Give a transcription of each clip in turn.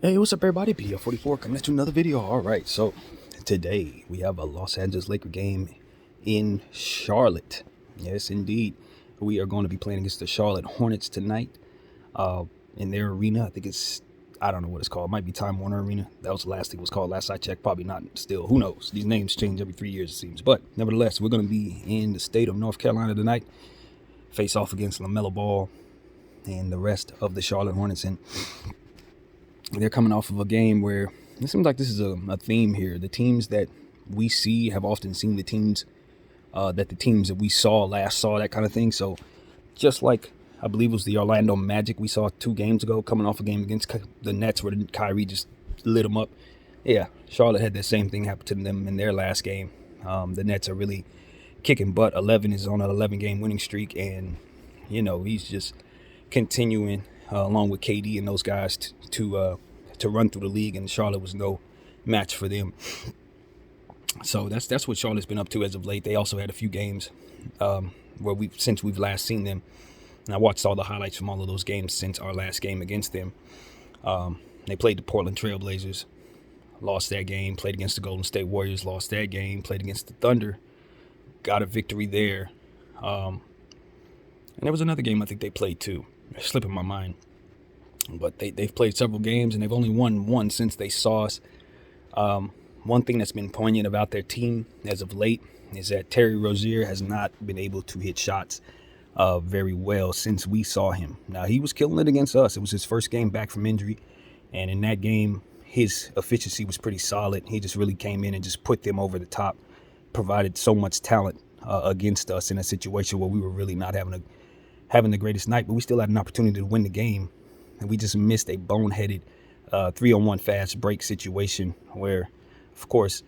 Hey, what's up, everybody? PF44 coming at you another video. All right, so today we have a Los Angeles Lakers game in Charlotte. Yes, indeed. We are going to be playing against the Charlotte Hornets tonight in their arena. I think I don't know what it's called. It might be Time Warner Arena. That was the last thing it was called. Last I checked, probably not still. Who knows? These names change every 3 years, it seems. But nevertheless, we're going to be in the state of North Carolina tonight. Face off against LaMelo Ball and the rest of the Charlotte Hornets. And they're coming off of a game where it seems like this is a theme here. The teams that we see have often seen the teams that we saw last saw, that kind of thing. So just like I believe it was the Orlando Magic we saw 2 games ago, coming off a game against the Nets where Kyrie just lit them up. Yeah, Charlotte had that same thing happen to them in their last game. The Nets are really kicking butt. 11 is on an 11-game winning streak, and he's just continuing along with KD and those guys to run through the league, and Charlotte was no match for them. So that's what Charlotte's been up to as of late. They also had a few games where since we've last seen them, and I watched all the highlights from all of those games since our last game against them. They played the Portland Trailblazers, lost that game. Played against the Golden State Warriors, lost that game. Played against the Thunder, got a victory there. And there was another game I think they played too. It's slipping my mind. But they've played several games, and they've only won one since they saw us. One thing that's been poignant about their team as of late is that Terry Rozier has not been able to hit shots very well since we saw him. Now, he was killing it against us. It was his first game back from injury, and in that game, his efficiency was pretty solid. He just really came in and just put them over the top, provided so much talent against us in a situation where we were really not having the greatest night, but we still had an opportunity to win the game. And we just missed a boneheaded 3-on-1 fast break situation where, of course,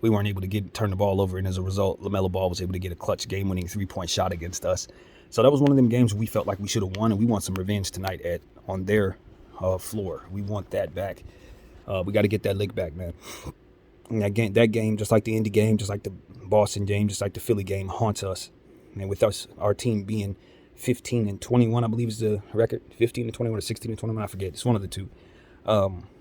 we weren't able to turn the ball over. And as a result, LaMelo Ball was able to get a clutch game-winning 3-point shot against us. So that was one of them games we felt like we should have won, and we want some revenge tonight on their floor. We want that back. We got to get that lick back, man. And that game, just like the Indy game, just like the Boston game, just like the Philly game, haunts us. And with our team being 15-21, I believe is the record. 15-21 or 16-21, I forget. It's one of the two.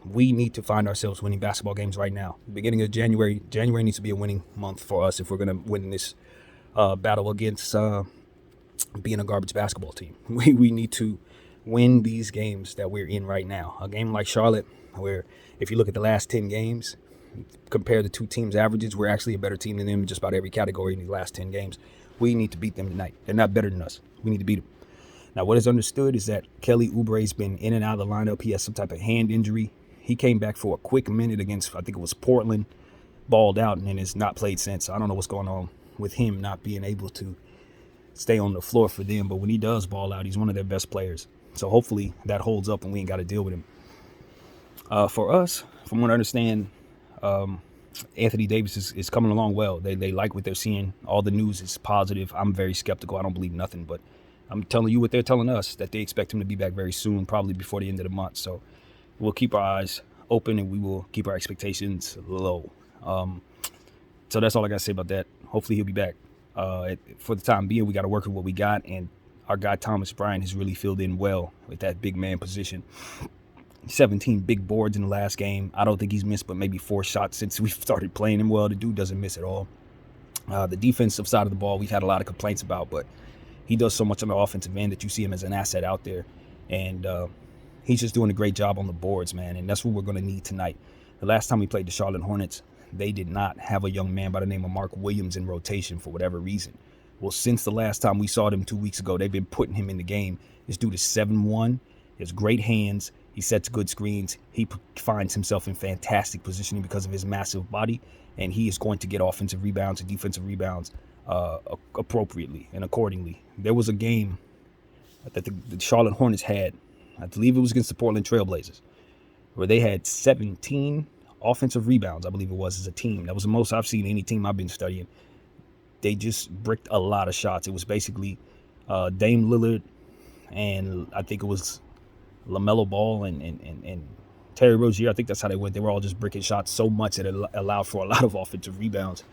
We need to find ourselves winning basketball games right now. Beginning of January needs to be a winning month for us if we're going to win this battle against being a garbage basketball team. We need to win these games that we're in right now. A game like Charlotte, where if you look at the last 10 games, compare the two teams' averages, we're actually a better team than them in just about every category in the last 10 games. We need to beat them tonight. They're not better than us. We need to beat them. Now, what is understood is that Kelly Oubre's been in and out of the lineup. He has some type of hand injury. He came back for a quick minute against, I think it was Portland, balled out, and then has not played since. So I don't know what's going on with him not being able to stay on the floor for them. But when he does ball out, he's one of their best players. So hopefully that holds up and we ain't got to deal with him. For us, from what I understand, Anthony Davis is coming along well. They like what they're seeing. All the news is positive. I'm very skeptical. I don't believe nothing, but I'm telling you what they're telling us, that they expect him to be back very soon, probably before the end of the month. So we'll keep our eyes open and we will keep our expectations low. So that's all I got to say about that. Hopefully he'll be back. For the time being, we got to work with what we got, and our guy Thomas Bryant has really filled in well with that big man position. 17 big boards in the last game. I don't think he's missed but maybe 4 shots since we started playing him well. The dude doesn't miss at all. The defensive side of the ball, we've had a lot of complaints about, but he does so much on the offensive end that you see him as an asset out there. And he's just doing a great job on the boards, man. And that's what we're going to need tonight. The last time we played the Charlotte Hornets, they did not have a young man by the name of Mark Williams in rotation for whatever reason. Well, since the last time we saw them 2 weeks ago, they've been putting him in the game. This dude is 7'1", he has great hands. He sets good screens. He finds himself in fantastic positioning because of his massive body, and he is going to get offensive rebounds and defensive rebounds appropriately and accordingly. There was a game that the Charlotte Hornets had, I believe it was against the Portland Trailblazers, where they had 17 offensive rebounds, I believe it was, as a team. That was the most I've seen any team I've been studying. They just bricked a lot of shots. It was basically Dame Lillard, and I think it was LaMelo Ball and Terry Rozier. I think that's how they went. They were all just bricking shots so much that it allowed for a lot of offensive rebounds,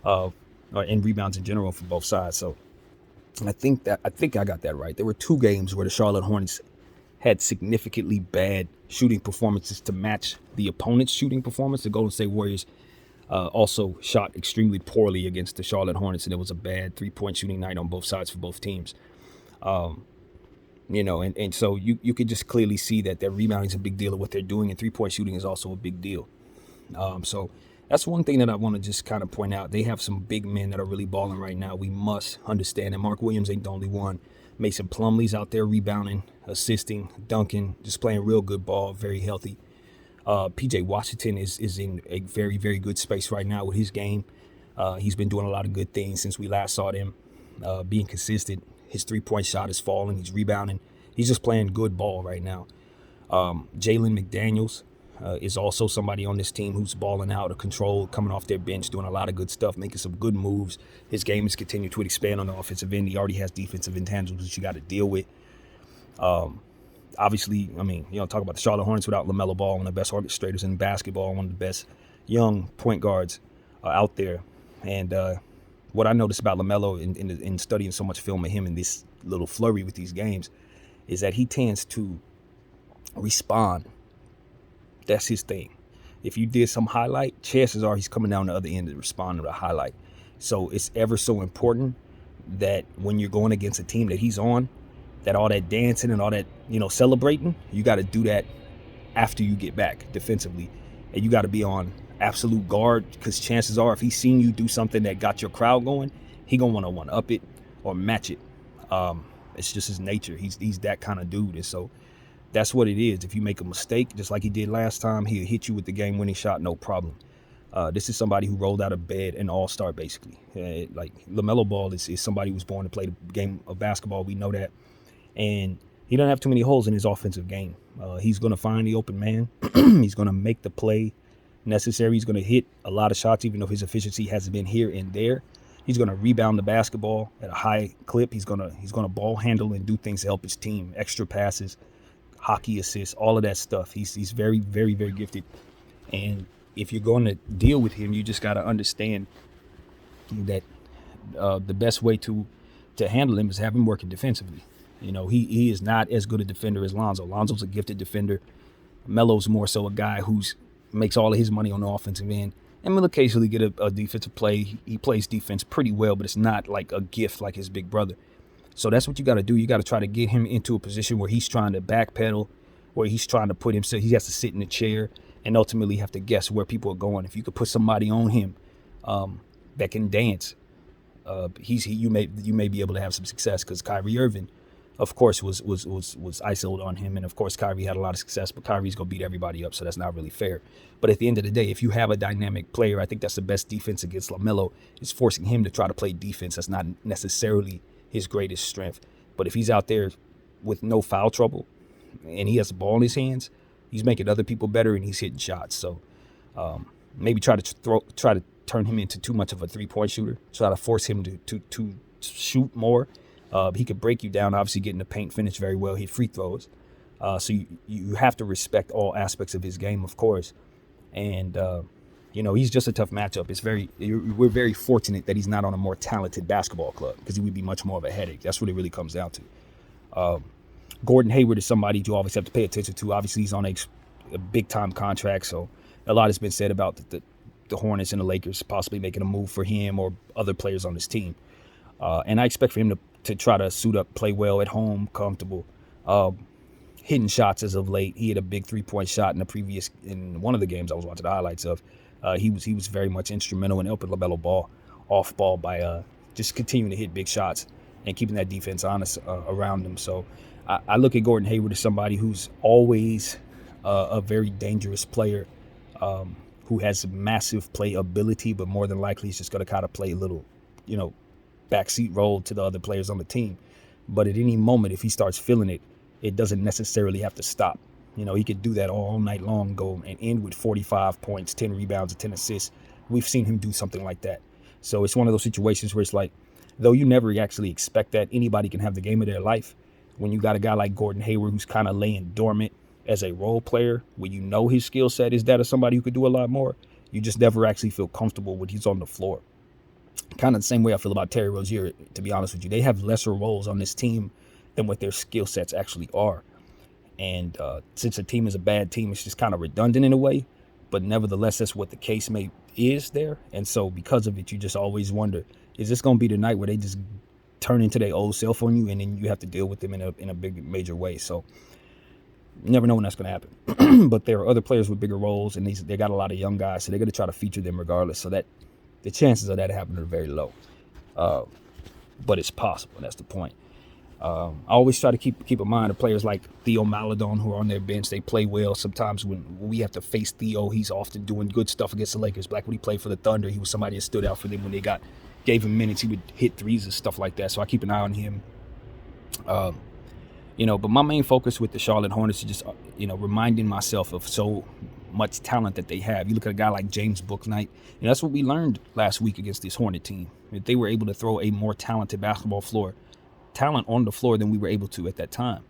and rebounds in general for both sides. So I think I got that right. There were 2 games where the Charlotte Hornets had significantly bad shooting performances to match the opponent's shooting performance. The Golden State Warriors also shot extremely poorly against the Charlotte Hornets, and it was a bad 3-point shooting night on both sides for both teams. And so you could just clearly see that their rebounding is a big deal of what they're doing, and 3-point shooting is also a big deal. So that's one thing that I want to just kind of point out. They have some big men that are really balling right now. We must understand that Mark Williams ain't the only one. Mason Plumlee's out there rebounding, assisting, dunking, just playing real good ball, very healthy. PJ Washington is in a very, very good space right now with his game. He's been doing a lot of good things since we last saw him, being consistent. His 3-point shot is falling. He's rebounding. He's just playing good ball right now. Jalen McDaniels is also somebody on this team who's balling out of control, coming off their bench, doing a lot of good stuff, making some good moves. His game has continued to expand on the offensive end. He already has defensive intangibles that you got to deal with. Obviously, I mean, talk about the Charlotte Hornets without LaMelo Ball, one of the best orchestrators in basketball, one of the best young point guards out there. And what I noticed about LaMelo in studying so much film of him in this little flurry with these games is that he tends to respond. That's his thing. If you did some highlight, chances are he's coming down the other end to respond to the highlight. So it's ever so important that when you're going against a team that he's on, that all that dancing and all that, celebrating, you got to do that after you get back defensively. And you got to be on absolute guard, because chances are if he's seen you do something that got your crowd going, he going to want to one-up it or match it. It's just his nature. He's that kind of dude. And so that's what it is. If you make a mistake, just like he did last time, he'll hit you with the game-winning shot, no problem. This is somebody who rolled out of bed, an all-star, basically. Like LaMelo Ball is somebody who was born to play the game of basketball. We know that. And he doesn't have too many holes in his offensive game. He's going to find the open man. He's going to make the play necessary. He's going to hit a lot of shots, even though his efficiency hasn't been here and there. He's going to rebound the basketball at a high clip. He's going to ball handle and do things to help his team. Extra passes, hockey assists, all of that stuff. He's very, very, very gifted. And if you're going to deal with him, you just got to understand that the best way to handle him is have him working defensively. He is not as good a defender as Lonzo. Lonzo's a gifted defender. Melo's more so a guy who's makes all of his money on the offensive end and will occasionally get a defensive play. He plays defense pretty well, but it's not like a gift like his big brother. So that's what you got to do. You got to try to get him into a position where he's trying to backpedal, where he's trying to put himself, he has to sit in the chair and ultimately have to guess where people are going. If you could put somebody on him that can dance, you may be able to have some success, because Kyrie Irving, of course, was isolated on him. And of course, Kyrie had a lot of success, but Kyrie's going to beat everybody up. So that's not really fair. But at the end of the day, if you have a dynamic player, I think that's the best defense against LaMelo, is forcing him to try to play defense. That's not necessarily his greatest strength. But if he's out there with no foul trouble and he has the ball in his hands, he's making other people better and he's hitting shots. So maybe try to turn him into too much of a 3-point shooter. Try to force him to shoot more. He could break you down, obviously getting the paint finish very well, hit free throws. So you have to respect all aspects of his game, of course. And, he's just a tough matchup. We're very fortunate that he's not on a more talented basketball club, because he would be much more of a headache. That's what it really comes down to. Gordon Hayward is somebody you always have to pay attention to. Obviously, he's on a big-time contract, so a lot has been said about the Hornets and the Lakers possibly making a move for him or other players on this team. And I expect for him to try to suit up, play well at home, comfortable, hitting shots as of late. He had a big 3-point shot in one of the games I was watching the highlights of. He was very much instrumental in helping LaMelo Ball off ball by just continuing to hit big shots and keeping that defense honest around him. So I look at Gordon Hayward as somebody who's always a very dangerous player, who has massive play ability, but more than likely he's just going to kind of play a little, backseat role to the other players on the team. But at any moment, if he starts feeling it, it doesn't necessarily have to stop. He could do that all night long, go and end with 45 points, 10 rebounds, and 10 assists. We've seen him do something like that. So it's one of those situations where it's like, though you never actually expect that, anybody can have the game of their life. When you got a guy like Gordon Hayward who's kind of laying dormant as a role player, when his skill set is that of somebody who could do a lot more, you just never actually feel comfortable when he's on the floor. Kind of the same way I feel about Terry Rozier, to be honest with you. They have lesser roles on this team than what their skill sets actually are. And since a team is a bad team, it's just kind of redundant in a way. But nevertheless, that's what the case is there. And so because of it, you just always wonder, is this going to be the night where they just turn into their old self on you, and then you have to deal with them in a big major way? So you never know when that's going to happen. But there are other players with bigger roles, and they got a lot of young guys, so they're going to try to feature them regardless. So that the chances of that happening are very low. But it's possible. That's the point. I always try to keep in mind of players like Theo Maledon who are on their bench. They play well. Sometimes when we have to face Theo, he's often doing good stuff against the Lakers. Back when he played for the Thunder, he was somebody that stood out for them when they gave him minutes. He would hit threes and stuff like that. So I keep an eye on him. But my main focus with the Charlotte Hornets is just, reminding myself of so much talent that they have. You look at a guy like James Bouknight, and that's what we learned last week against this Hornet team. That they were able to throw a more talented talent on the floor than we were able to at that time.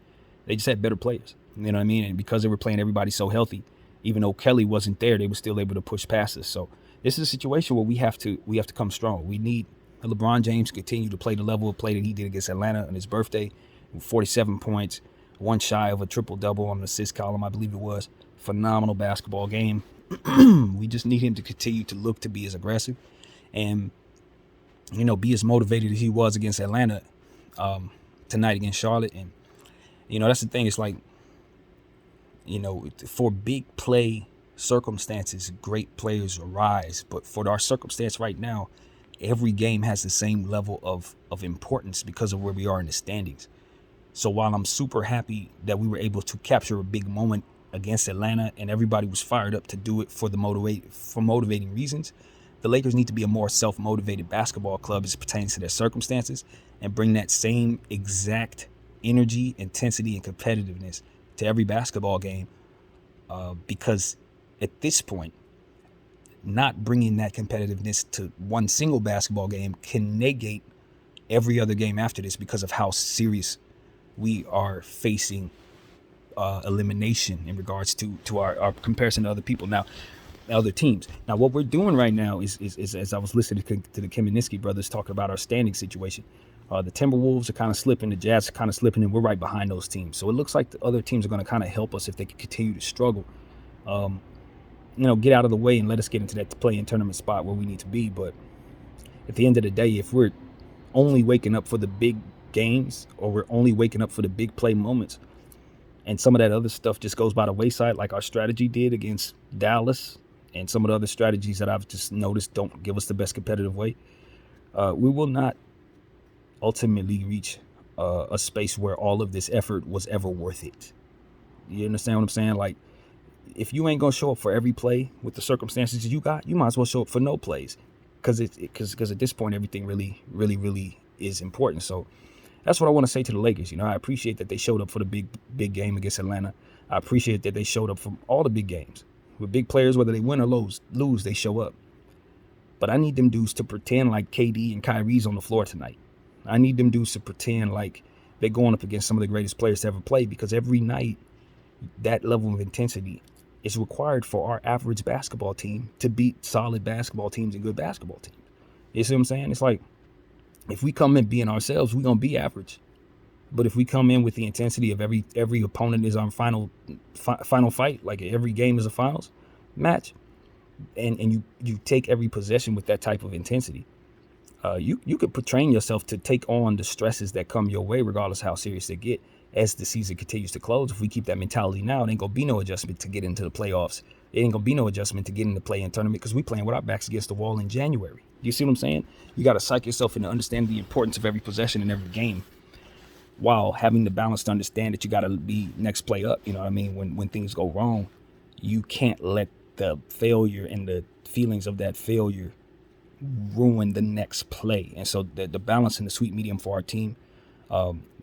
They just had better players. You know what I mean? And because they were playing everybody so healthy, even though Kelly wasn't there, they were still able to push passes. So this is a situation where we have to come strong. We need LeBron James to continue to play the level of play that he did against Atlanta on his birthday. 47 points, one shy of a triple-double on the assist column, I believe it was. Phenomenal basketball game. We just need him to continue to look to be as aggressive and, be as motivated as he was against Atlanta tonight against Charlotte. And, that's the thing. It's like, for big play circumstances, great players arise. But for our circumstance right now, every game has the same level of importance because of where we are in the standings. So while I'm super happy that we were able to capture a big moment against Atlanta and everybody was fired up to do it for motivating reasons, the Lakers need to be a more self-motivated basketball club as it pertains to their circumstances and bring that same exact energy, intensity, and competitiveness to every basketball game. Because at this point, not bringing that competitiveness to one single basketball game can negate every other game after this because of how serious we are facing elimination in regards to our comparison to other people now, other teams. Now, what we're doing right now is as I was listening to the Kaminsky brothers talking about our standing situation, the Timberwolves are kind of slipping, the Jazz are kind of slipping, and we're right behind those teams. So it looks like the other teams are going to kind of help us if they can continue to struggle. Get out of the way and let us get into that play-in tournament spot where we need to be. But at the end of the day, if we're only waking up for the big games or we're only waking up for the big play moments and some of that other stuff just goes by the wayside, like our strategy did against Dallas and some of the other strategies that I've just noticed don't give us the best competitive way, we will not ultimately reach a space where all of this effort was ever worth it. You understand what I'm saying? Like, if you ain't gonna show up for every play with the circumstances you got, you might as well show up for no plays, because at this point everything really, really, really is important. So that's what I want to say to the Lakers. I appreciate that they showed up for the big game against Atlanta. I appreciate that they showed up for all the big games with big players, whether they win or lose, they show up. But I need them dudes to pretend like KD and Kyrie's on the floor tonight. I need them dudes to pretend like they're going up against some of the greatest players to ever play, because every night that level of intensity is required for our average basketball team to beat solid basketball teams and good basketball teams. You see what I'm saying? It's like, if we come in being ourselves, we're going to be average. But if we come in with the intensity of every opponent is our final fight, like every game is a finals match, and you take every possession with that type of intensity, you could train yourself to take on the stresses that come your way, regardless of how serious they get, as the season continues to close. If we keep that mentality now, it ain't going to be no adjustment to get into the playoffs. It ain't going to be no adjustment to get in the play-in tournament, because we playing with our backs against the wall in January. You see what I'm saying? You got to psych yourself into understanding the importance of every possession in every game, while having the balance to understand that you got to be next play up. You know what I mean? When things go wrong, you can't let the failure and the feelings of that failure ruin the next play. And so the balance and the sweet medium for our team,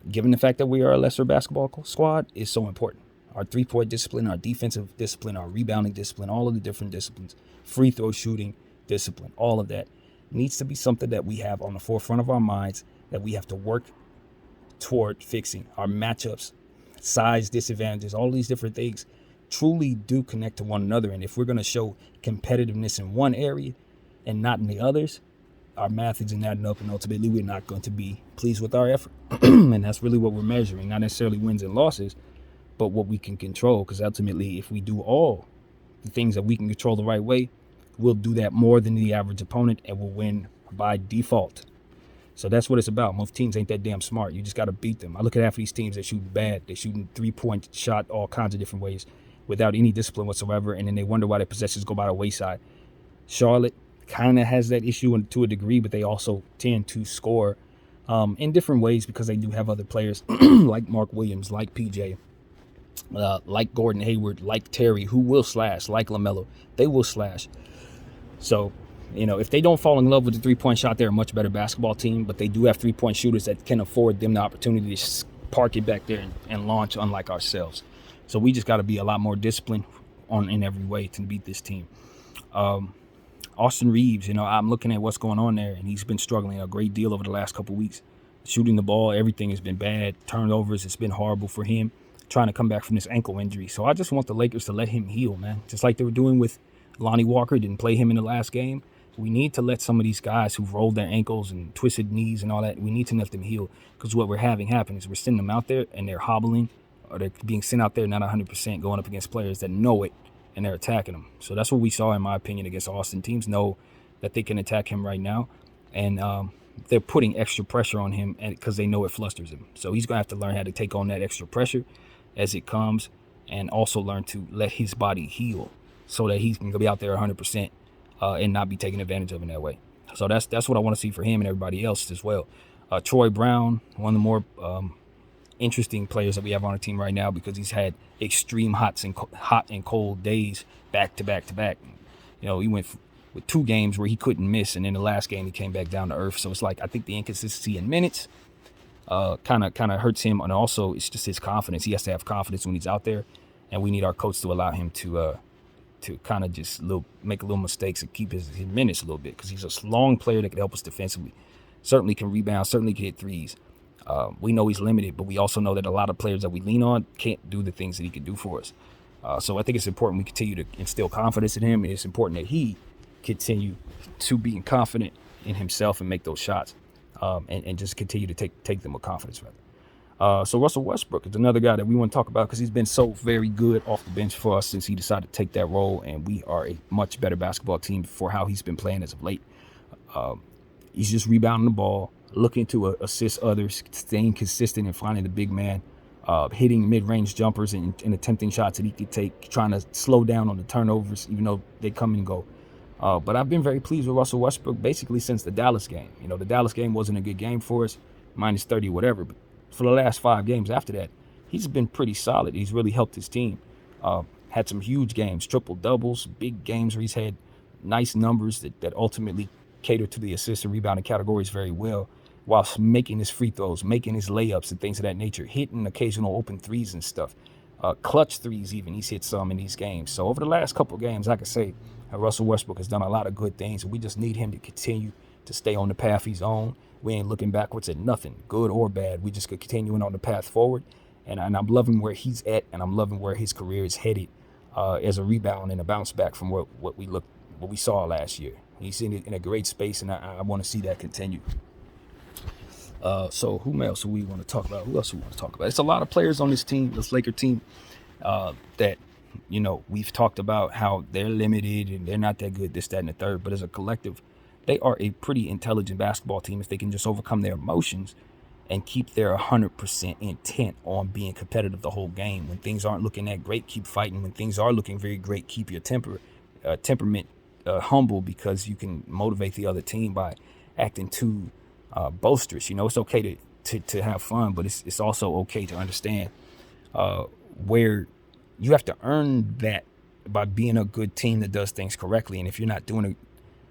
given the fact that we are a lesser basketball squad, is so important. Our three-point discipline, our defensive discipline, our rebounding discipline, all of the different disciplines, free throw shooting discipline, all of that needs to be something that we have on the forefront of our minds, that we have to work toward fixing. Our matchups, size disadvantages, all these different things truly do connect to one another. And if we're going to show competitiveness in one area and not in the others, our math isn't adding up, and ultimately we're not going to be pleased with our effort. And that's really what we're measuring, not necessarily wins and losses, but what we can control. Because ultimately, if we do all the things that we can control the right way, we'll do that more than the average opponent and we'll win by default. So that's what it's about. Most teams ain't that damn smart. You just got to beat them. I look at half of these teams that shoot bad. They're shooting 3-point shot all kinds of different ways without any discipline whatsoever, and then they wonder why their possessions go by the wayside. Charlotte kind of has that issue to a degree, but they also tend to score in different ways because they do have other players like Mark Williams, like PJ, like Gordon Hayward, like Terry, who will slash, like LaMelo. They will slash. So, if they don't fall in love with the three-point shot, they're a much better basketball team, but they do have three-point shooters that can afford them the opportunity to park it back there and launch, unlike ourselves. So we just got to be a lot more disciplined in every way to beat this team. Austin Reeves, I'm looking at what's going on there, and he's been struggling a great deal over the last couple of weeks. Shooting the ball, everything has been bad. Turnovers, it's been horrible for him, trying to come back from this ankle injury. So I just want the Lakers to let him heal, man, just like they were doing with Lonnie Walker. Didn't play him in the last game. We need to let some of these guys who've rolled their ankles and twisted knees and all that, we need to let them heal, because what we're having happen is we're sending them out there and they're hobbling, or they're being sent out there not 100% going up against players that know it and they're attacking them. So that's what we saw, in my opinion, against Austin. Teams know that they can attack him right now, and they're putting extra pressure on him because they know it flusters him. So he's going to have to learn how to take on that extra pressure as it comes, and also learn to let his body heal so that he can be out there 100% and not be taken advantage of in that way. So that's what I want to see for him and everybody else as well. Troy Brown, one of the more interesting players that we have on our team right now, because he's had extreme hot and cold days back to back to back. He went with 2 games where he couldn't miss, and in the last game he came back down to earth. So it's like, I think the inconsistency in minutes kind of hurts him, and also it's just his confidence. He has to have confidence when he's out there, and we need our coach to allow him to kind of just make little mistakes and keep his minutes a little bit, because he's a long player that can help us defensively. Certainly can rebound, certainly can hit threes. We know he's limited, but we also know that a lot of players that we lean on can't do the things that he can do for us. So I think it's important we continue to instill confidence in him, and it's important that he continue to be confident in himself and make those shots, and just continue to take them with confidence, rather. So Russell Westbrook is another guy that we want to talk about, because he's been so very good off the bench for us since he decided to take that role, and we are a much better basketball team for how he's been playing as of late. He's just rebounding the ball, looking to assist others, staying consistent and finding the big man, hitting mid-range jumpers and attempting shots that he could take, trying to slow down on the turnovers, even though they come and go. But I've been very pleased with Russell Westbrook basically since the Dallas game. The Dallas game wasn't a good game for us, minus 30, whatever. But for the last 5 games after that, he's been pretty solid. He's really helped his team. Had some huge games, triple doubles, big games where he's had nice numbers that ultimately cater to the assist and rebounding categories very well, whilst making his free throws, making his layups and things of that nature, hitting occasional open threes and stuff. Clutch threes even, he's hit some in these games. So over the last couple of games, I can say Russell Westbrook has done a lot of good things, and we just need him to continue to stay on the path he's on. We ain't looking backwards at nothing, good or bad. We just could continuing on the path forward, and I'm loving where he's at, and I'm loving where his career is headed as a rebound and a bounce back from what we saw last year. He's in a great space, and I want to see that continue. So who else do we want to talk about? Who else do we want to talk about? It's a lot of players on this team, this Laker team, that, we've talked about how they're limited and they're not that good, this, that, and the third. But as a collective, they are a pretty intelligent basketball team if they can just overcome their emotions and keep their 100% intent on being competitive the whole game. When things aren't looking that great, keep fighting. When things are looking very great, keep your temperament humble, because you can motivate the other team by acting too boisterous. It's okay to have fun, but it's also okay to understand where you have to earn that by being a good team that does things correctly. And if you're not doing it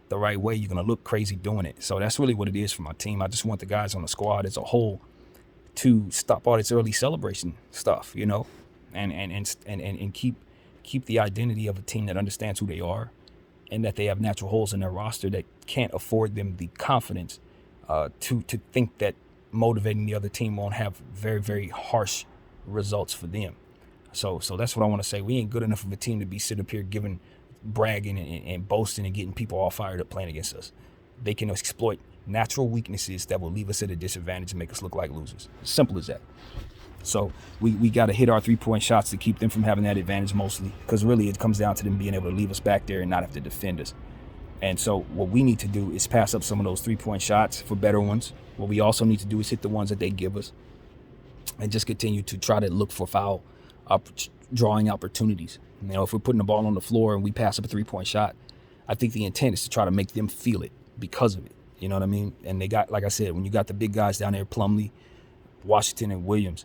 the right way, you're going to look crazy doing it. So that's really what it is for my team. I just want the guys on the squad as a whole to stop all this early celebration stuff, and keep the identity of a team that understands who they are, and that they have natural holes in their roster that can't afford them the confidence to think that motivating the other team won't have very, very harsh results for them. So that's what I want to say. We ain't good enough of a team to be sitting up here bragging and boasting and getting people all fired up playing against us. They can exploit natural weaknesses that will leave us at a disadvantage and make us look like losers. Simple as that. So we got to hit our 3-point shots to keep them from having that advantage mostly, because really it comes down to them being able to leave us back there and not have to defend us. And so what we need to do is pass up some of those 3-point shots for better ones. What we also need to do is hit the ones that they give us and just continue to try to look for foul drawing opportunities. You know, if we're putting the ball on the floor and we pass up a 3-point shot, I think the intent is to try to make them feel it because of it. You know what I mean? And they got, like I said, when you got the big guys down there, Plumlee, Washington, and Williams,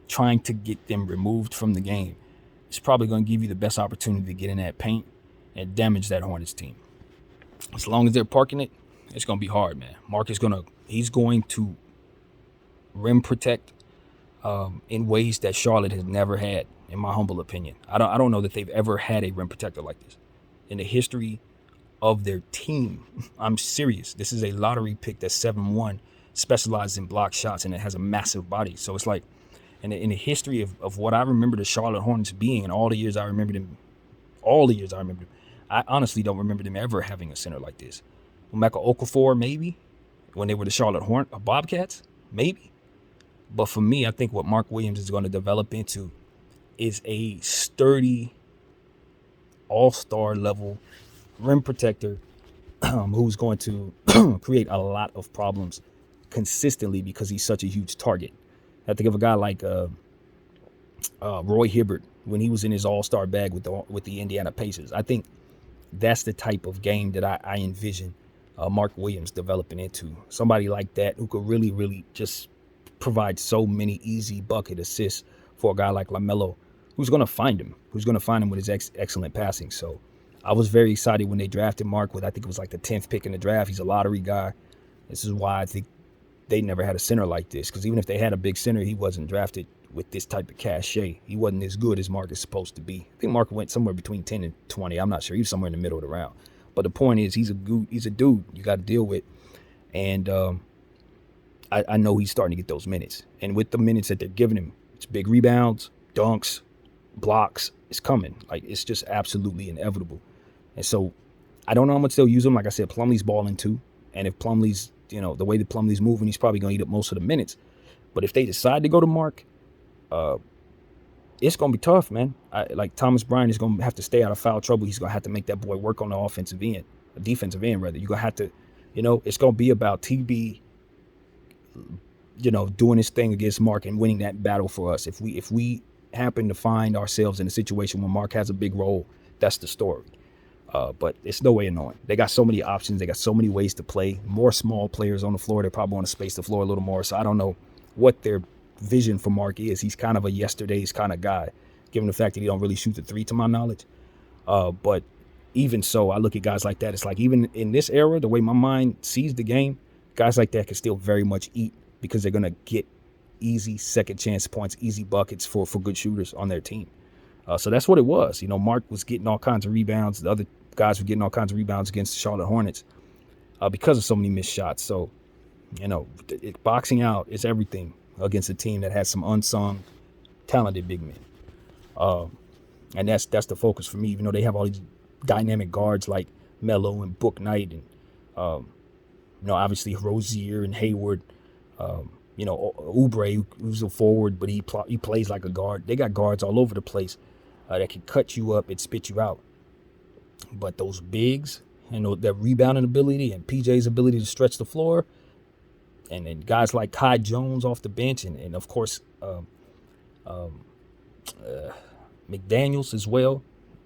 trying to get them removed from the game, it's probably going to give you the best opportunity to get in that paint and damage that Hornets team. As long as they're parking it, it's going to be hard, man. Mark is he's going to rim protect in ways that Charlotte has never had, in my humble opinion. I don't know that they've ever had a rim protector like this in the history of their team. I'm serious. This is a lottery pick that's 7'1", specializes in block shots, and it has a massive body. So it's like, in the history of what I remember the Charlotte Hornets being, and all the years I remember them, I honestly don't remember them ever having a center like this. Michael Okafor, maybe, when they were the Charlotte Bobcats, maybe. But for me, I think what Mark Williams is going to develop into is a sturdy, all-star level rim protector who's going to create a lot of problems consistently because he's such a huge target. I think of a guy like Roy Hibbert when he was in his all-star bag with the Indiana Pacers. I think that's the type of game that I envision Mark Williams developing into. Somebody like that who could really, really just provide so many easy bucket assists for a guy like LaMelo, who's going to find him with his excellent passing. So I was very excited when they drafted Mark with, I think it was like the 10th pick in the draft. He's a lottery guy. This is why I think they never had a center like this, because even if they had a big center, he wasn't drafted with this type of cachet. He wasn't as good as Mark is supposed to be. I think Mark went somewhere between 10 and 20. I'm not sure. He was somewhere in the middle of the round. But the point is, he's a dude you got to deal with. And I know he's starting to get those minutes. And with the minutes that they're giving him, it's big rebounds, dunks, blocks. It's coming. Like, it's just absolutely inevitable. And so I don't know how much they'll use him. Like I said, Plumlee's balling too. And if Plumlee's, the way that Plumlee's moving, he's probably going to eat up most of the minutes. But if they decide to go to Mark, it's going to be tough, man. Like Thomas Bryant is going to have to stay out of foul trouble. He's going to have to make that boy work on the defensive end, rather. You're going to have to, it's going to be about TB, doing his thing against Mark and winning that battle for us. If we happen to find ourselves in a situation where Mark has a big role, that's the story. But it's no way of knowing. They got so many options. They got so many ways to play. More small players on the floor. They probably want to space the floor a little more. So I don't know what their vision for Mark is. He's kind of a yesterday's kind of guy, given the fact that he don't really shoot the three, to my knowledge. But even so, I look at guys like that. It's like, even in this era, the way my mind sees the game, guys like that can still very much eat, because they're going to get easy second chance points, easy buckets for good shooters on their team. So that's what it was. Mark was getting all kinds of rebounds. The other guys were getting all kinds of rebounds against the Charlotte Hornets because of so many missed shots. So, boxing out is everything against a team that has some unsung, talented big men. And that's the focus for me, even though they have all these dynamic guards like Melo and Book Knight and, obviously Rozier and Hayward. Oubre, who's a forward, but he plays like a guard. They got guards all over the place that can cut you up and spit you out. But those bigs, that rebounding ability and PJ's ability to stretch the floor, and then guys like Kai Jones off the bench, and of course McDaniels as well.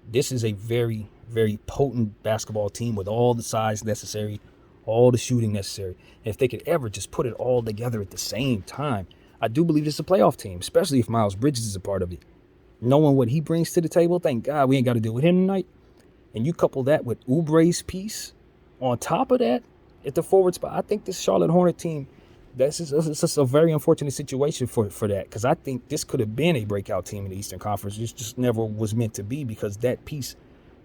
This is a very, very potent basketball team with all the size necessary, all the shooting necessary. And if they could ever just put it all together at the same time, I do believe it's a playoff team, especially if Miles Bridges is a part of it. Knowing what he brings to the table, thank God we ain't got to deal with him tonight. And you couple that with Oubre's piece on top of that at the forward spot, I think this Charlotte Hornet team, this is a very unfortunate situation for that, because I think this could have been a breakout team in the Eastern Conference. It just never was meant to be, because that piece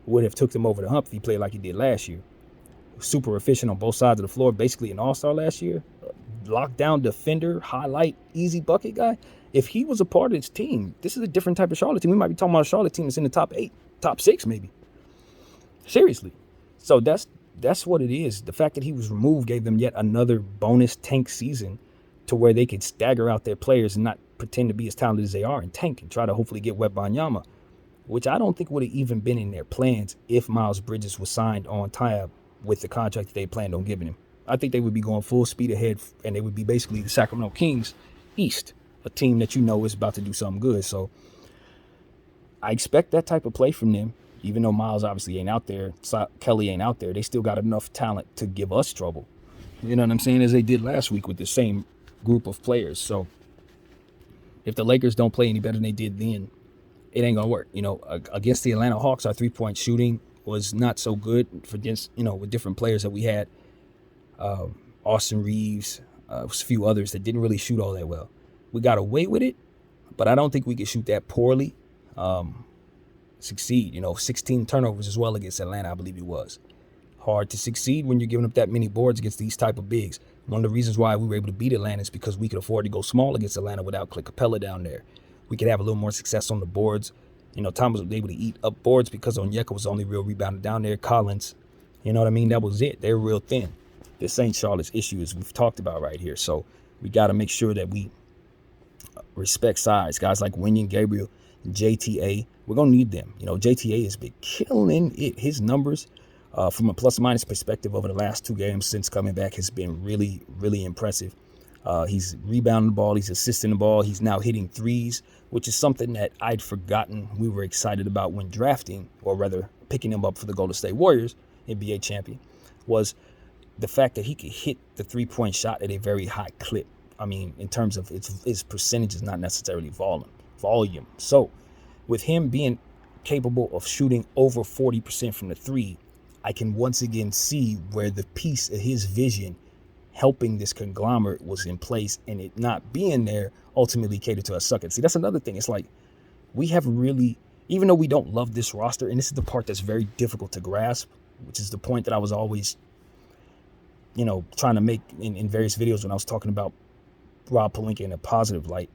would have took them over the hump if he played like he did last year. Super efficient on both sides of the floor, basically an all-star last year. Lockdown defender, highlight, easy bucket guy. If he was a part of this team, this is a different type of Charlotte team. We might be talking about a Charlotte team that's in the top 8, top 6 maybe. Seriously. So that's what it is. The fact that he was removed gave them yet another bonus tank season to where they could stagger out their players and not pretend to be as talented as they are and tank and try to hopefully get Wembanyama, which I don't think would have even been in their plans if Miles Bridges was signed on time with the contract that they planned on giving him. I think they would be going full speed ahead, and they would be basically the Sacramento Kings East, a team that you know is about to do something good. So I expect that type of play from them, even though Miles obviously ain't out there, Kelly ain't out there. They still got enough talent to give us trouble. You know what I'm saying? As they did last week with the same group of players. So if the Lakers don't play any better than they did then, it ain't gonna work. You know, against the Atlanta Hawks, our 3-point shooting was not so good for against, you know, with different players that we had. Austin Reeves, a few others that didn't really shoot all that well. We got away with it, but I don't think we could shoot that poorly. Succeed. You know, 16 turnovers as well against Atlanta, I believe it was. Hard to succeed when you're giving up that many boards against these type of bigs. One of the reasons why we were able to beat Atlanta is because we could afford to go small against Atlanta without Clint Capella down there. We could have a little more success on the boards. You know, Tom was able to eat up boards because Onyeka was the only real rebounder down there. Collins, you know what I mean? That was it. They're real thin. This ain't Charlotte's issue, as we've talked about right here. So we got to make sure that we respect size. Guys like Wenyen Gabriel, JTA, we're going to need them. You know, JTA has been killing it. His numbers from a plus-minus perspective over the last 2 games since coming back has been really, really impressive. He's rebounding the ball. He's assisting the ball. He's now hitting threes, which is something that I'd forgotten we were excited about when drafting, or rather picking him up for the Golden State Warriors, NBA champion, was the fact that he could hit the 3-point shot at a very high clip. I mean, in terms of its percentage is not necessarily volume. So with him being capable of shooting over 40% from the 3, I can once again see where the piece of his vision helping this conglomerate was in place, and it not being there ultimately catered to us sucking. See, that's another thing. It's like we have really, even though we don't love this roster, and this is the part that's very difficult to grasp, which is the point that I was always, you know, trying to make in various videos when I was talking about Rob Pelinka in a positive light.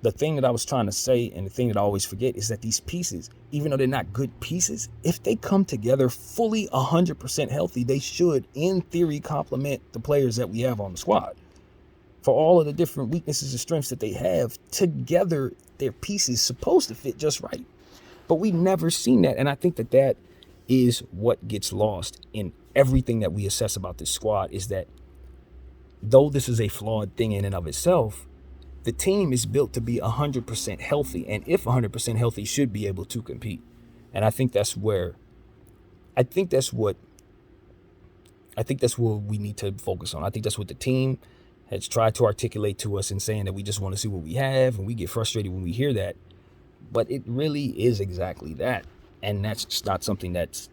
The thing that I was trying to say, and the thing that I always forget, is that these pieces, even though they're not good pieces, if they come together fully 100% healthy, they should, in theory, complement the players that we have on the squad. For all of the different weaknesses and strengths that they have, together, their pieces supposed to fit just right. But we've never seen that, and I think that that is what gets lost in everything that we assess about this squad, is that though this is a flawed thing in and of itself, the team is built to be 100% healthy, and if 100% healthy, should be able to compete. And I think that's what we need to focus on. I think that's what the team has tried to articulate to us in saying that we just want to see what we have, and we get frustrated when we hear that. But it really is exactly that, and that's just not something that's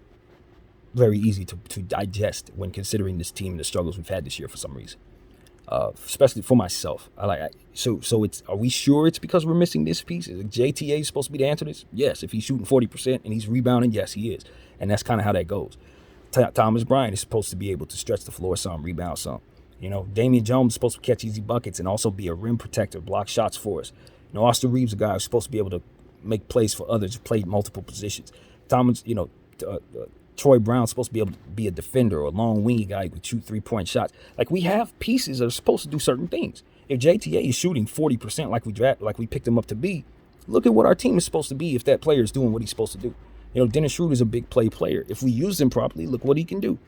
very easy to digest when considering this team and the struggles we've had this year for some reason. Especially for myself. So are we sure it's because we're missing this piece? Is JTA supposed to be the answer to this? Yes. If he's shooting 40% and he's rebounding, yes, he is. And that's kind of how that goes. Thomas Bryant is supposed to be able to stretch the floor some, rebound some. You know, Damian Jones is supposed to catch easy buckets and also be a rim protector, block shots for us. You know, Austin Reeves, a guy who's supposed to be able to make plays for others, play multiple positions. Troy Brown's supposed to be able to be a defender or a long wingy guy who can shoot 3-point shots. Like, we have pieces that are supposed to do certain things. If JTA is shooting 40% like we picked him up to be, look at what our team is supposed to be if that player is doing what he's supposed to do. You know, Dennis Schroeder's a big play player. If we use him properly, look what he can do.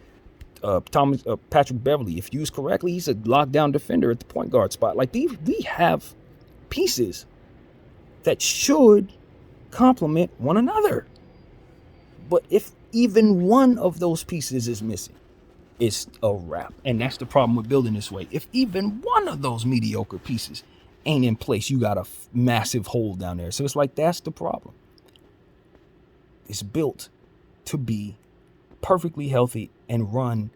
Patrick Beverly, if used correctly, he's a lockdown defender at the point guard spot. Like, we have pieces that should complement one another. But if even one of those pieces is missing, it's a wrap. And that's the problem with building this way. If even one of those mediocre pieces ain't in place, you got a massive hole down there. So it's like, that's the problem. It's built to be perfectly healthy and run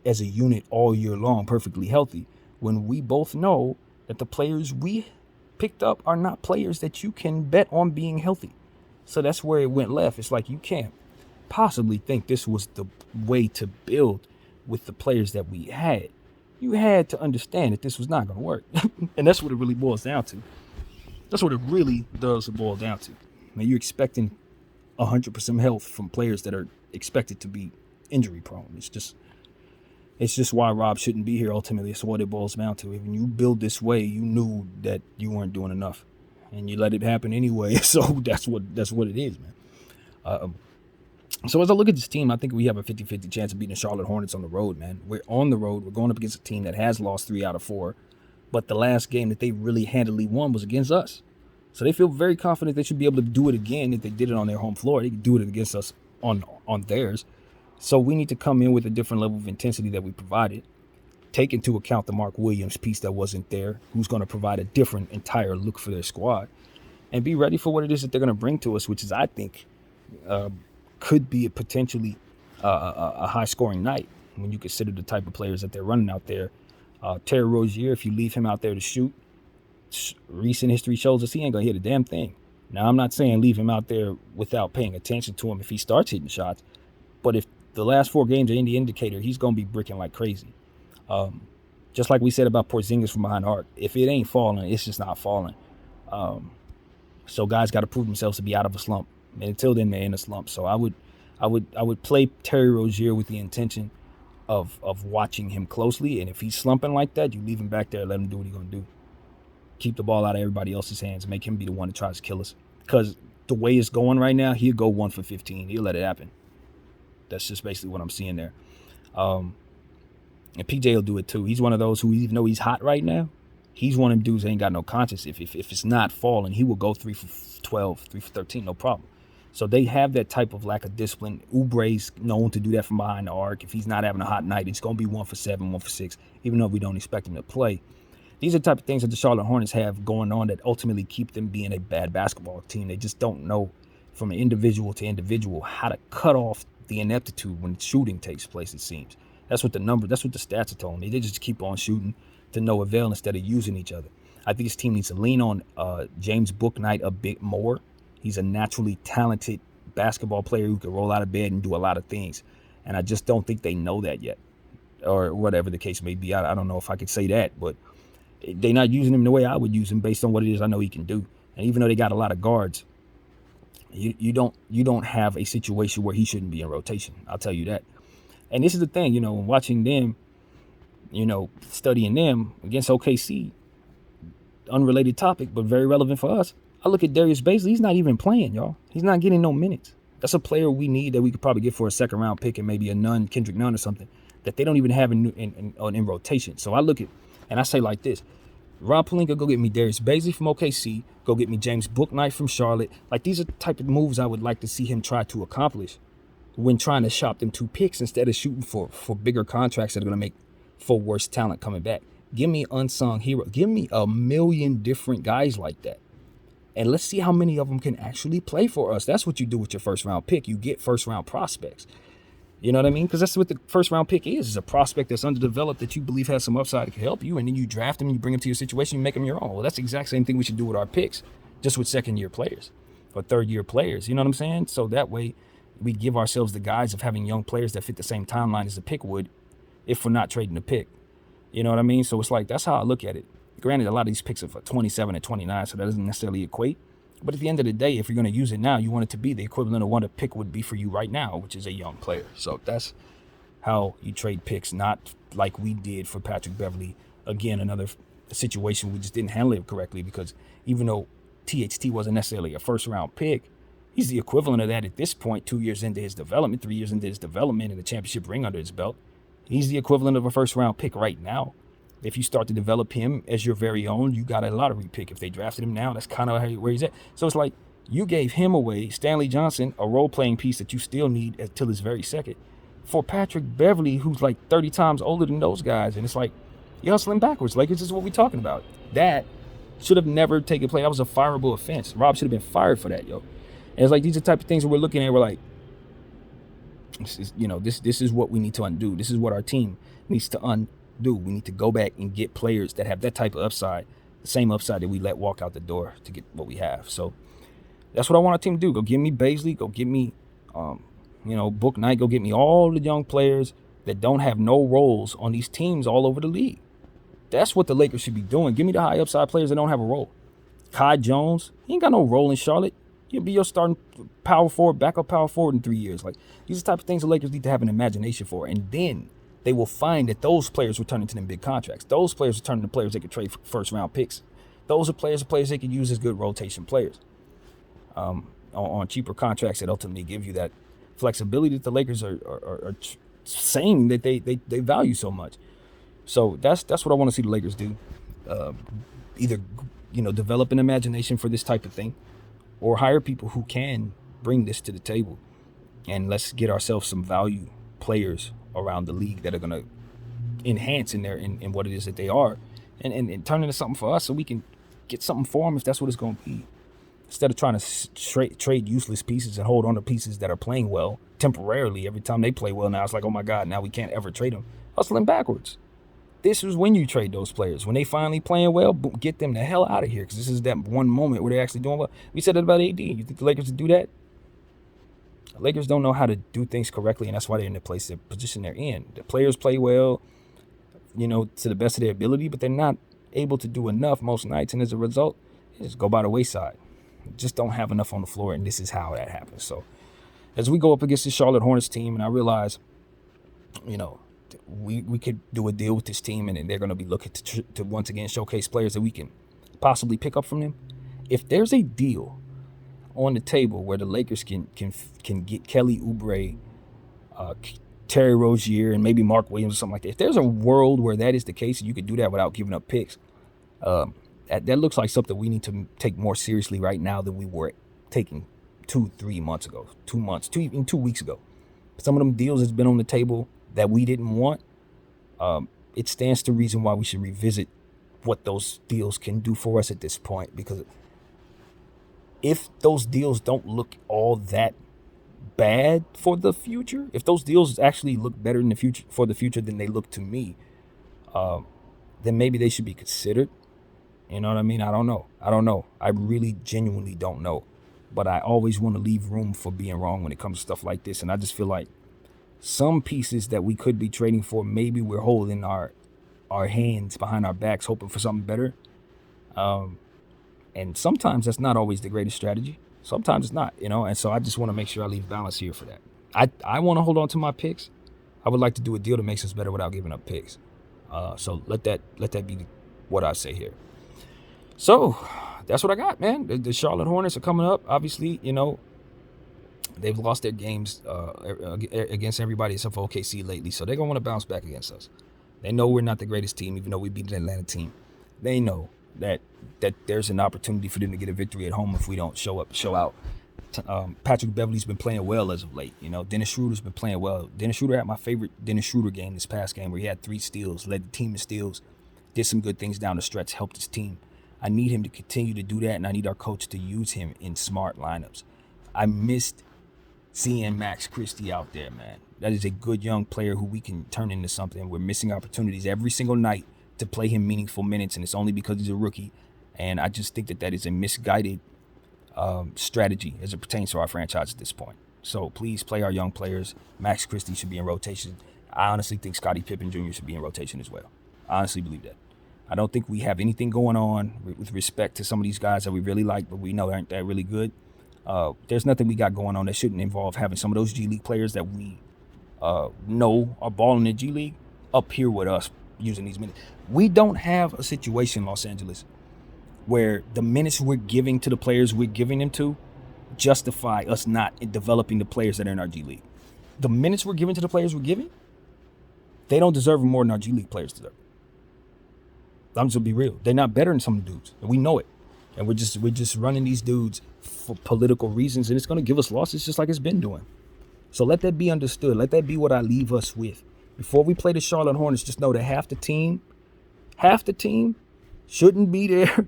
as a unit all year long, perfectly healthy, when we both know that the players we picked up are not players that you can bet on being healthy. So that's where it went left. It's like, you can't possibly think this was the way to build with the players that we had. You had to understand that this was not going to work. And that's what it really boils down to. That's what it really does boil down to. Now, you're expecting 100% health from players that are expected to be injury prone. It's just why Rob shouldn't be here ultimately. It's what it boils down to. If you build this way, you knew that you weren't doing enough. And you let it happen anyway. So that's what it is, man. So as I look at this team, I think we have a 50-50 chance of beating the Charlotte Hornets on the road, man. We're on the road. We're going up against a team that has lost 3 out of 4. But the last game that they really handily won was against us. So they feel very confident they should be able to do it again. If they did it on their home floor, they could do it against us on theirs. So we need to come in with a different level of intensity that we provided. Take into account the Mark Williams piece that wasn't there, who's going to provide a different entire look for their squad. And be ready for what it is that they're going to bring to us, which is, I think, could be a potentially a high-scoring night when you consider the type of players that they're running out there. Terry Rozier, if you leave him out there to shoot, recent history shows us he ain't going to hit a damn thing. Now, I'm not saying leave him out there without paying attention to him if he starts hitting shots, but if the last 4 games are any indicator, he's going to be bricking like crazy. Just like we said about Porzingis from behind the arc, if it ain't falling, it's just not falling. So guys got to prove themselves to be out of a slump. And until then, they're in a slump. So I would play Terry Rozier with the intention of watching him closely. And if he's slumping like that, you leave him back there and let him do what he's going to do. Keep the ball out of everybody else's hands. Make him be the one that tries to kill us. Because the way it's going right now, he'll go 1 for 15. He'll let it happen. That's just basically what I'm seeing there. And PJ will do it too. He's one of those who, even though he's hot right now, he's one of them dudes that ain't got no conscience. If it's not falling, he will go 3 for 12, 3 for 13, no problem. So they have that type of lack of discipline. Oubre's known to do that from behind the arc. If he's not having a hot night, it's going to be 1 for 7, 1 for 6, even though we don't expect him to play. These are the type of things that the Charlotte Hornets have going on that ultimately keep them being a bad basketball team. They just don't know from individual to individual how to cut off the ineptitude when shooting takes place, it seems. That's what the stats are telling me. They just keep on shooting to no avail instead of using each other. I think this team needs to lean on James Bouknight a bit more. He's a naturally talented basketball player who can roll out of bed and do a lot of things. And I just don't think they know that yet, or whatever the case may be. I don't know if I could say that, but they're not using him the way I would use him based on what it is I know he can do. And even though they got a lot of guards, you don't have a situation where he shouldn't be in rotation. I'll tell you that. And this is the thing, watching them, studying them against OKC, unrelated topic, but very relevant for us. I look at Darius Bazley. He's not even playing, y'all. He's not getting no minutes. That's a player we need that we could probably get for a second-round pick and maybe a Kendrick Nunn or something that they don't even have in rotation. So I look at, and I say like this, Rob Pelinka, go get me Darius Bazley from OKC. Go get me James Bouknight from Charlotte. Like, these are the type of moves I would like to see him try to accomplish when trying to shop them 2 picks instead of shooting for bigger contracts that are going to make for worse talent coming back. Give me unsung hero. Give me a million different guys like that. And let's see how many of them can actually play for us. That's what you do with your first-round pick. You get first-round prospects. You know what I mean? Because that's what the first-round pick is a prospect that's underdeveloped that you believe has some upside that can help you, and then you draft them, you bring them to your situation, you make them your own. Well, that's the exact same thing we should do with our picks, just with second-year players or third-year players. You know what I'm saying? So that way we give ourselves the guise of having young players that fit the same timeline as the pick would if we're not trading the pick. You know what I mean? So it's like, that's how I look at it. Granted, a lot of these picks are for 27 and 29, so that doesn't necessarily equate. But at the end of the day, if you're going to use it now, you want it to be the equivalent of what a pick would be for you right now, which is a young player. So that's how you trade picks, not like we did for Patrick Beverley. Again, another situation we just didn't handle it correctly, because even though THT wasn't necessarily a first-round pick, he's the equivalent of that at this point, 2 years into his development, 3 years into his development, and a championship ring under his belt. He's the equivalent of a first-round pick right now. If you start to develop him as your very own, you got a lottery pick. If they drafted him now, that's kind of where he's at. So it's like you gave him away, Stanley Johnson, a role-playing piece that you still need until his very second, for Patrick Beverley, who's like 30 times older than those guys. And it's like, you're hustling backwards. Like, this is what we're talking about. That should have never taken place. That was a fireable offense. Rob should have been fired for that, yo. And it's like, these are the type of things that we're looking at. We're like, this is what we need to undo. This is what our team needs to undo. We need to go back and get players that have that type of upside, the same upside that we let walk out the door to get what we have. So that's what I want our team to do. Go get me Bazley. Go get me, Bouknight. Go get me all the young players that don't have no roles on these teams all over the league. That's what the Lakers should be doing. Give me the high upside players that don't have a role. Kai Jones, he ain't got no role in Charlotte. He'll be your starting power forward, backup power forward in 3 years. Like, these are the type of things the Lakers need to have an imagination for. And then they will find that those players will turn into them big contracts. Those players will turn into players they could trade for first round picks. Those are players they could use as good rotation players on cheaper contracts that ultimately give you that flexibility that the Lakers are saying that they value so much. So that's what I want to see the Lakers do. Either develop an imagination for this type of thing, or hire people who can bring this to the table, and let's get ourselves some value players around the league that are going to enhance in what it is that they are, and turn into something for us, so we can get something for them if that's what it's going to be. Instead of trying to trade useless pieces and hold on to pieces that are playing well temporarily, every time they play well now it's like, oh my God, now we can't ever trade them. Hustling backwards. This is when you trade those players. When they finally playing well, get them the hell out of here, because this is that one moment where they're actually doing well. We said that about AD. You think the Lakers would do that? The Lakers don't know how to do things correctly, and that's why they're in the position they're in. The players play well, to the best of their ability, but they're not able to do enough most nights, and as a result, they just go by the wayside. Just don't have enough on the floor, and this is how that happens. So as we go up against the Charlotte Hornets team, and I realize, we could do a deal with this team, and they're going to be looking to once again showcase players that we can possibly pick up from them. If there's a deal on the table where the Lakers can get Kelly Oubre, Terry Rozier, and maybe Mark Williams or something like that, if there's a world where that is the case and you could do that without giving up picks, that looks like something we need to take more seriously right now than we were taking 2-3 months ago, 2 months, even 2 weeks ago. Some of them deals has been on the table that we didn't want. It stands to reason why we should revisit what those deals can do for us at this point, because if those deals don't look all that bad for the future, if those deals actually look better in the future for the future than they look to me, then maybe they should be considered. You know what I mean? I don't know. I really genuinely don't know. But I always want to leave room for being wrong when it comes to stuff like this. And I just feel like some pieces that we could be trading for, maybe we're holding our hands behind our backs, hoping for something better. And sometimes that's not always the greatest strategy. Sometimes it's not, And so I just want to make sure I leave balance here for that. I want to hold on to my picks. I would like to do a deal that makes us better without giving up picks. So let that be what I say here. So that's what I got, man. The Charlotte Hornets are coming up. Obviously, they've lost their games against everybody except for OKC lately, so they're going to want to bounce back against us. They know we're not the greatest team, even though we beat the Atlanta team. They know that there's an opportunity for them to get a victory at home if we don't show out. Patrick Beverley's been playing well as of late. Dennis Schroeder's been playing well. Dennis Schroeder had my favorite Dennis Schroeder game this past game, where he had 3 steals, led the team in steals, did some good things down the stretch, helped his team. I need him to continue to do that, and I need our coach to use him in smart lineups. I missed seeing Max Christie out there, man. That is a good young player who we can turn into something. We're missing opportunities every single night to play him meaningful minutes, and it's only because he's a rookie. And I just think that is a misguided strategy as it pertains to our franchise at this point. So please play our young players. Max Christie should be in rotation. I honestly think Scottie Pippen Jr. should be in rotation as well. I honestly believe that. I don't think we have anything going on with respect to some of these guys that we really like, but we know aren't that really good. There's nothing we got going on that shouldn't involve having some of those G League players that we know are balling in the G League up here with us using these minutes. We don't have a situation in Los Angeles where the minutes we're giving to the players we're giving them to justify us not developing the players that are in our G League. The minutes we're giving to the players we're giving, they don't deserve more than our G League players deserve. I'm just gonna be real. They're not better than some dudes, and we know it. And we're just running these dudes for political reasons, and it's gonna give us losses just like it's been doing. So let that be understood. Let that be what I leave us with. Before we play the Charlotte Hornets, just know that half the team shouldn't be there.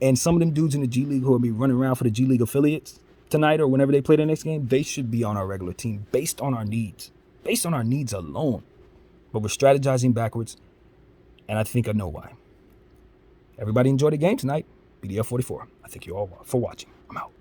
And some of them dudes in the G League who will be running around for the G League affiliates tonight or whenever they play their next game, they should be on our regular team based on our needs. Based on our needs alone. But we're strategizing backwards, and I think I know why. Everybody enjoy the game tonight. BDF 44. I thank you all for watching. I'm out.